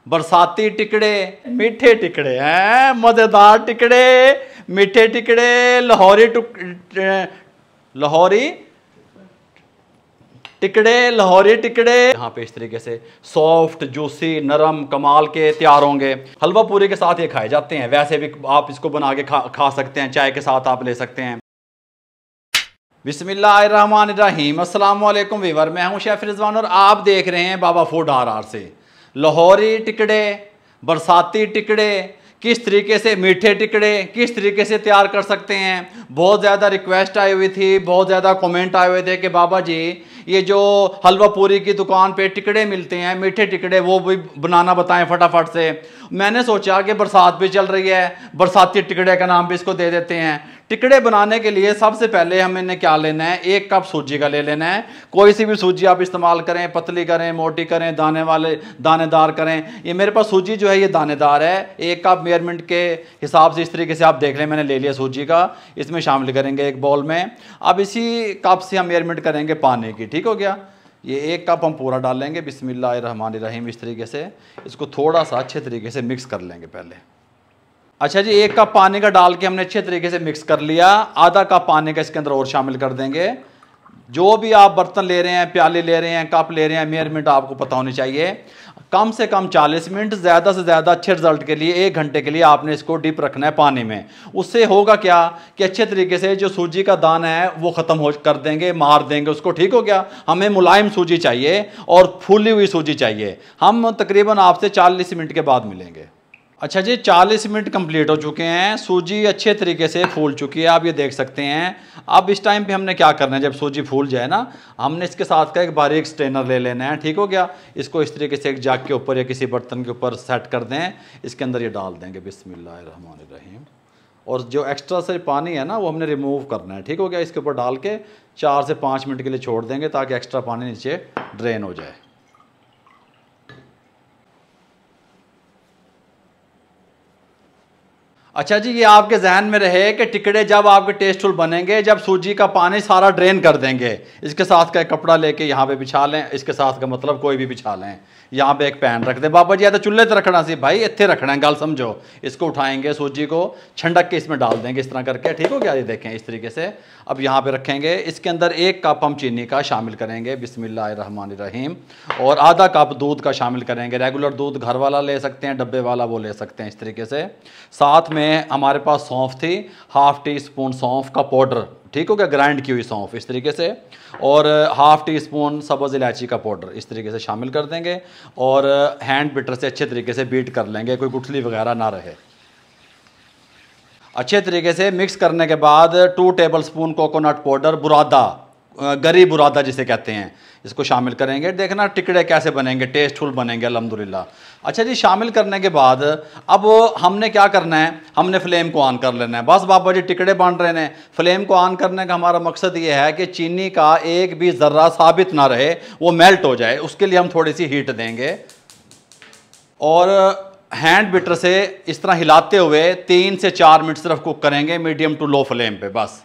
बरसाती टिकड़े, मीठे टिकड़े हैं, मजेदार टिकड़े, मीठे टिकड़े, लाहौरी लाहौरी टिकड़े यहाँ पे इस तरीके से सॉफ्ट जूसी नरम कमाल के तैयार होंगे। हलवा पूरी के साथ ये खाए जाते हैं, वैसे भी आप इसको बना के खा सकते हैं, चाय के साथ आप ले सकते हैं। बिस्मिल्लाहिर्रहमानिर्रहीम, अस्सलाम वालेकुम वीवर, मैं हूं शेफ रिजवान और आप देख रहे हैं बाबा फूड RR से। लाहौरी टिकड़े, बरसाती टिकड़े, किस तरीके से मीठे टिकड़े किस तरीके से तैयार कर सकते हैं। बहुत ज़्यादा रिक्वेस्ट आई हुई थी, बहुत ज़्यादा कमेंट आए हुए थे कि बाबा जी ये जो हलवा पूरी की दुकान पे टिकड़े मिलते हैं मीठे टिकड़े वो भी बनाना बताएं फटाफट से। मैंने सोचा कि बरसात भी चल रही है, बरसाती टिकड़े का नाम भी इसको दे देते हैं। टिकड़े बनाने के लिए सबसे पहले हमें क्या लेना है, 1 कप सूजी का ले लेना है। कोई सी भी सूजी आप इस्तेमाल करें, पतली करें, मोटी करें, दानेदार करें। ये मेरे पास सूजी जो है ये दानेदार है। 1 कप मेजरमेंट के हिसाब से इस तरीके से आप देख लें, मैंने ले लिया सूजी का। इसमें शामिल करेंगे 1 बाउल में। अब इसी कप से हम मेजरमेंट करेंगे पानी की, ठीक हो गया। ये 1 कप हम पूरा डालेंगे बिस्मिल्लाहिर्रहमानिर्रहीम। इस तरीके से इसको थोड़ा सा अच्छे तरीके से मिक्स कर लेंगे पहले। अच्छा जी, 1 कप पानी का डाल के हमने अच्छे तरीके से मिक्स कर लिया। आधा कप पानी का इसके अंदर और शामिल कर देंगे। जो भी आप बर्तन ले रहे हैं, प्याले ले रहे हैं, कप ले रहे हैं, मेजरमेंट आपको पता होनी चाहिए। कम से कम 40 मिनट, ज़्यादा से ज़्यादा अच्छे रिजल्ट के लिए 1 घंटे के लिए आपने इसको डिप रखना है पानी में। उससे होगा क्या कि अच्छे तरीके से जो सूजी का दाना है वो ख़त्म हो कर देंगे, मार देंगे उसको, ठीक हो गया। हमें मुलायम सूजी चाहिए और फूली हुई सूजी चाहिए। हम तकरीबन आपसे 40 मिनट के बाद मिलेंगे। अच्छा जी, 40 मिनट कंप्लीट हो चुके हैं, सूजी अच्छे तरीके से फूल चुकी है, आप ये देख सकते हैं। अब इस टाइम पे हमने क्या करना है, जब सूजी फूल जाए ना, हमने इसके साथ का एक बारीक स्ट्रेनर ले लेना है, ठीक हो गया। इसको इस तरीके से एक जग के ऊपर या किसी बर्तन के ऊपर सेट कर दें, इसके अंदर ये डाल देंगे बिस्मिल्लाहिर्रहमानिर्रहीम। और जो एक्स्ट्रा से पानी है ना वो हमने रिमूव करना है, ठीक हो गया। इसके ऊपर डाल के 4 से 5 मिनट के लिए छोड़ देंगे ताकि एक्स्ट्रा पानी नीचे ड्रेन हो जाए। अच्छा जी, ये आपके जहन में रहे कि टिकड़े जब आपके टेस्टफुल बनेंगे जब सूजी का पानी सारा ड्रेन कर देंगे। इसके साथ का एक कपड़ा लेके यहाँ पे बिछा लें, इसके साथ का मतलब कोई भी बिछा लें। यहाँ पे एक पैन रख दें। बाबा जी या तो चूल्हे पर रखना सी भाई, इतने रखना है, गल समझो। इसको उठाएंगे, सूजी को छंडक के इसमें डाल देंगे इस तरह करके, ठीक हो गया। ये देखें इस तरीके से। अब यहाँ पे रखेंगे, इसके अंदर 1 कप हम चीनी का शामिल करेंगे बिस्मिल्लाहिर्रहमानिर्रहीम। और आधा कप दूध का शामिल करेंगे। रेगुलर दूध घर वाला ले सकते हैं, डब्बे वाला वो ले सकते हैं इस तरीके से। साथ में हमारे पास सौंफ थी, 1/2 टीस्पून सौंफ का पाउडर, ठीक हो गया, ग्राइंड की हुई सौंफ इस तरीके से। और 1/2 टीस्पून सब्ज़ इलायची का पाउडर इस तरीके से शामिल कर देंगे। और हैंड बीटर से अच्छे तरीके से बीट कर लेंगे, कोई गुठली वगैरह ना रहे। अच्छे तरीके से मिक्स करने के बाद 2 टेबलस्पून कोकोनट पाउडर, बुरादा, गरी बुरादा जिसे कहते हैं, इसको शामिल करेंगे। देखना टिकड़े कैसे बनेंगे, टेस्टफुल बनेंगे अल्हम्दुलिल्लाह। अच्छा जी, शामिल करने के बाद अब हमने क्या करना है, हमने फ्लेम को ऑन कर लेना है। बस बाबा जी टिकड़े बन रहे हैं। फ्लेम को ऑन करने का हमारा मकसद ये है कि चीनी का एक भी ज़र्रा साबित ना रहे, वो मेल्ट हो जाए। उसके लिए हम थोड़ी सी हीट देंगे और हैंड बीटर से इस तरह हिलाते हुए 3 से 4 मिनट सिर्फ कुक करेंगे, मीडियम टू लो फ्लेम पे बस।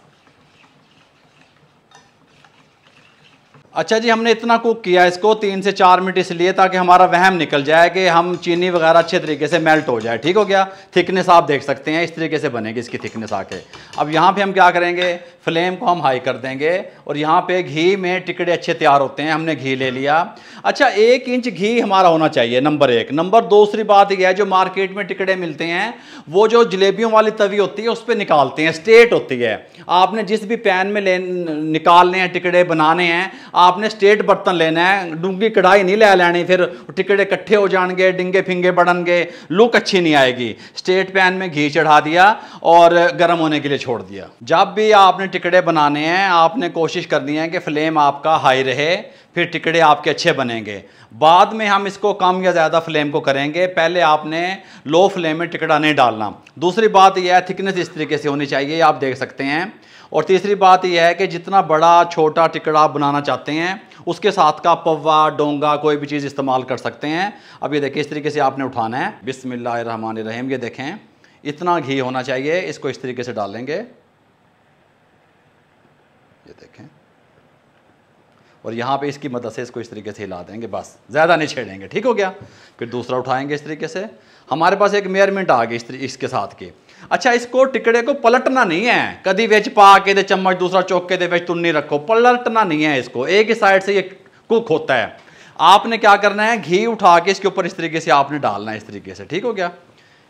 अच्छा जी, हमने इतना कुक किया इसको 3 से 4 मिनट इसलिए ताकि हमारा वहम निकल जाए कि हम चीनी वगैरह अच्छे तरीके से मेल्ट हो जाए, ठीक हो गया। थिकनेस आप देख सकते हैं, इस तरीके से बनेगी इसकी थिकनेस आके। अब यहाँ पे हम क्या करेंगे, फ्लेम को हम हाई कर देंगे और यहाँ पे घी में टिकड़े अच्छे तैयार होते हैं। हमने घी ले लिया। अच्छा, 1 इंच घी हमारा होना चाहिए, नंबर 1। नंबर दूसरी बात यह है, जो मार्केट में टिकड़े मिलते हैं वो जो जलेबियों वाली तवी होती है उस पर निकालते हैं, स्ट्रेट होती है। आपने जिस भी पैन में निकालने हैं, टिकड़े बनाने हैं, आपने स्ट्रेट बर्तन लेना है, डूंगी कढ़ाई नहीं ले लेनी, फिर टिकड़े इकट्ठे हो जाएंगे, डिंगे फिंगे बढ़ेंगे, लुक अच्छी नहीं आएगी। स्ट्रेट पैन में घी चढ़ा दिया और गर्म होने के लिए छोड़ दिया। जब भी आपने टिकड़े बनाने हैं आपने कोशिश करनी है कि फ्लेम आपका हाई रहे, फिर टिकड़े आपके अच्छे बनेंगे। बाद में हम इसको कम या ज़्यादा फ्लेम को करेंगे, पहले आपने लो फ्लेम में टिकड़ा नहीं डालना। दूसरी बात यह है, थिकनेस इस तरीके से होनी चाहिए, आप देख सकते हैं। और तीसरी बात यह है कि जितना बड़ा छोटा टिकड़ा आप बनाना चाहते हैं उसके साथ का पव्वा, डोंगा, कोई भी चीज़ इस्तेमाल कर सकते हैं। अब ये देखिए इस तरीके से आपने उठाना है बिस्मिल्लाहिर्रहमानिर्रहीम। ये देखें इतना घी होना चाहिए, इसको इस तरीके से डालेंगे, ये देखें। और यहाँ पे इसकी मदद से इसको इस तरीके से हिला देंगे, बस ज़्यादा नहीं छेड़ेंगे। ठीक हो गया। फिर दूसरा उठाएंगे इस तरीके से। हमारे पास एक मेजरमेंट आ गई इसके साथ की। अच्छा, इसको टिकड़े को पलटना नहीं है, कभी विच पा के दे चम्मच दूसरा चौके दे विच तुन्नी रखो, पलटना नहीं है इसको, एक ही साइड से ये कुक होता है। आपने क्या करना है, घी उठा के इसके ऊपर इस तरीके से आपने डालना है, इस तरीके से। ठीक हो गया।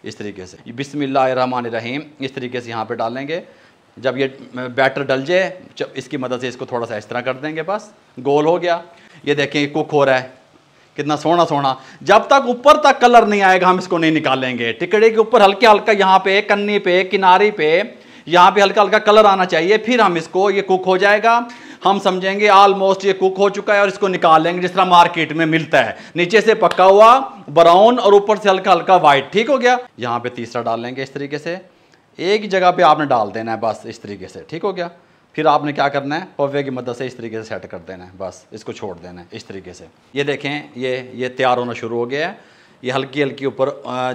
इस तरीके से बिस्मिल्लाहिर्रहमानिर्रहीम इस तरीके से यहाँ पे डालेंगे। जब ये बैटर डल जाए, जब इसकी मदद से इसको थोड़ा सा इस तरह कर देंगे, बस गोल हो गया। ये देखें कुक हो रहा है, कितना सोना सोना। जब तक ऊपर तक कलर नहीं आएगा हम इसको नहीं निकालेंगे। टिकड़े के ऊपर हल्का हल्का यहाँ पे कन्नी पे किनारे पे यहाँ पे हल्का हल्का कलर आना चाहिए, फिर हम इसको, ये कुक हो जाएगा। हम समझेंगे ऑलमोस्ट ये कुक हो चुका है और इसको निकाल लेंगे जिस तरह मार्केट में मिलता है, नीचे से पका हुआ ब्राउन और ऊपर से हल्का हल्का वाइट। ठीक हो गया। यहाँ पे तीसरा डाल लेंगे इस तरीके से, एक जगह पे आपने डाल देना है बस इस तरीके से। ठीक हो गया। फिर आपने क्या करना है, पौवे की मदद से इस तरीके से सेट कर देना है, बस इसको छोड़ देना है इस तरीके से। ये देखें ये तैयार होना शुरू हो गया है। ये हल्की हल्की ऊपर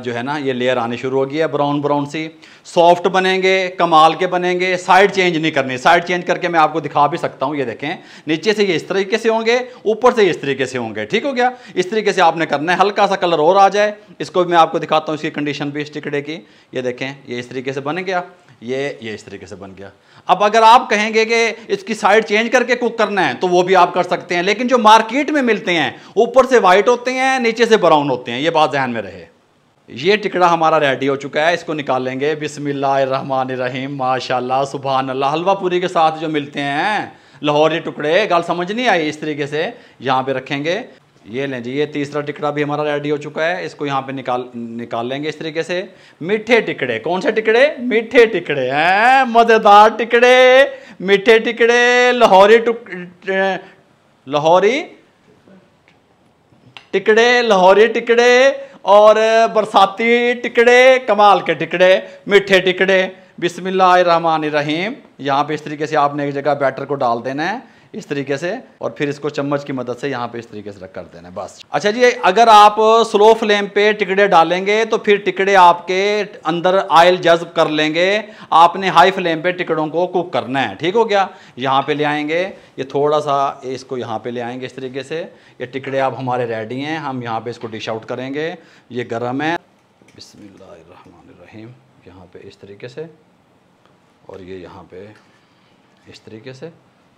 जो है ना ये लेयर आनी शुरू हो गई है, ब्राउन ब्राउन सी। सॉफ्ट बनेंगे, कमाल के बनेंगे। साइड चेंज नहीं करनी, साइड चेंज करके मैं आपको दिखा भी सकता हूँ। ये देखें, नीचे से ये इस तरीके से होंगे, ऊपर से इस तरीके से होंगे। ठीक हो गया। इस तरीके से आपने करना है। हल्का सा कलर और आ जाए, इसको मैं आपको दिखाता हूँ इसकी कंडीशन भी इस टिकड़े की। ये देखें, ये इस तरीके से बन गया, ये इस तरीके से बन गया। अब अगर आप कहेंगे कि इसकी साइड चेंज करके कुक करना है तो वो भी आप कर सकते हैं, लेकिन जो मार्केट में मिलते हैं ऊपर से वाइट होते हैं, नीचे से ब्राउन होते हैं, ये बात ध्यान में रहे। ये टिकड़ा हमारा रेडी हो चुका है, इसको निकाल लेंगे। बिस्मिल्लाहिर्रहमानिर्रहीम, माशाल्लाह, सुभान अल्लाह। हलवा पूरी के साथ जो मिलते हैं लाहौरी टुकड़े, गाल समझ नहीं आई, इस तरीके से यहाँ पे रखेंगे। ये लें जी, ये तीसरा टिकड़ा भी हमारा रेडी हो चुका है, इसको यहाँ पे निकाल लेंगे इस तरीके से। मीठे टिकड़े, कौन से टिकड़े? मीठे टिकड़े हैं, मज़ेदार टिकड़े, मीठे टिकड़े, लाहौरी टिकड़े और बरसाती टिकड़े, कमाल के टिकड़े, मीठे टिकड़े। बिस्मिल्लाहिर्रहमानिर्रहीम। यहाँ पे इस तरीके से आपने एक जगह बैटर को डाल देना है इस तरीके से, और फिर इसको चम्मच की मदद से यहाँ पे इस तरीके से रख कर देना है, बस। अच्छा जी, अगर आप स्लो फ्लेम पे टिकड़े डालेंगे तो फिर टिकड़े आपके अंदर ऑयल जज्ब कर लेंगे। आपने हाई फ्लेम पे टिकड़ों को कुक करना है। ठीक हो गया। यहाँ पे ले आएंगे, ये थोड़ा सा इसको यहाँ पे ले आएंगे इस तरीके से। ये टिकड़े अब हमारे रेडी हैं, हम यहाँ पे इसको डिश आउट करेंगे। ये गर्म है। बिस्मिल्लाहिर्रहमानिर्रहीम, यहाँ पे इस तरीके से, और ये यहाँ पे इस तरीके से,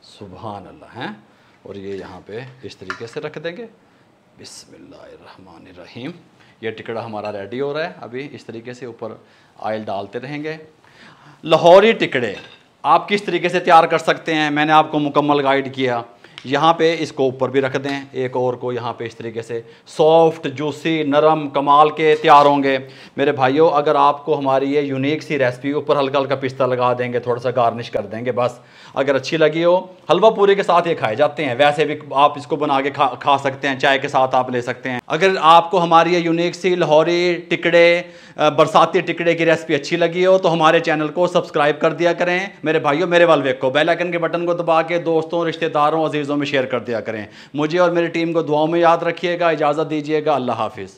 सुभान अल्लाह हैं। और ये यहाँ पे इस तरीके से रख देंगे। बिस्मिल्लाहिर्रहमानिर्रहीम। ये टिकड़ा हमारा रेडी हो रहा है। अभी इस तरीके से ऊपर ऑयल डालते रहेंगे। लाहौरी टिकड़े आप किस तरीके से तैयार कर सकते हैं मैंने आपको मुकम्मल गाइड किया। यहाँ पे इसको ऊपर भी रख दें, एक और को यहाँ पे इस तरीके से, सॉफ्ट जूसी नरम कमाल के तैयार होंगे। मेरे भाइयों, अगर आपको हमारी ये यूनिक सी रेसिपी, ऊपर हल्का हल्का पिस्ता लगा देंगे, थोड़ा सा गार्निश कर देंगे, बस अगर अच्छी लगी हो। हलवा पूरी के साथ ये खाए जाते हैं, वैसे भी आप इसको बना के खा सकते हैं, चाय के साथ आप ले सकते हैं। अगर आपको हमारी ये यूनिक सी लाहौरी टिकड़े, बरसाती टिकड़े की रेसिपी अच्छी लगी हो तो हमारे चैनल को सब्सक्राइब कर दिया करें। मेरे भाइयों, मेरे वाल वेखो, बेल आइकन के बटन को दबा के दोस्तों, रिश्तेदारों, अजीज़ों में शेयर कर दिया करें। मुझे और मेरी टीम को दुआओं में याद रखिएगा। इजाज़त दीजिएगा। अल्लाह हाफिज़।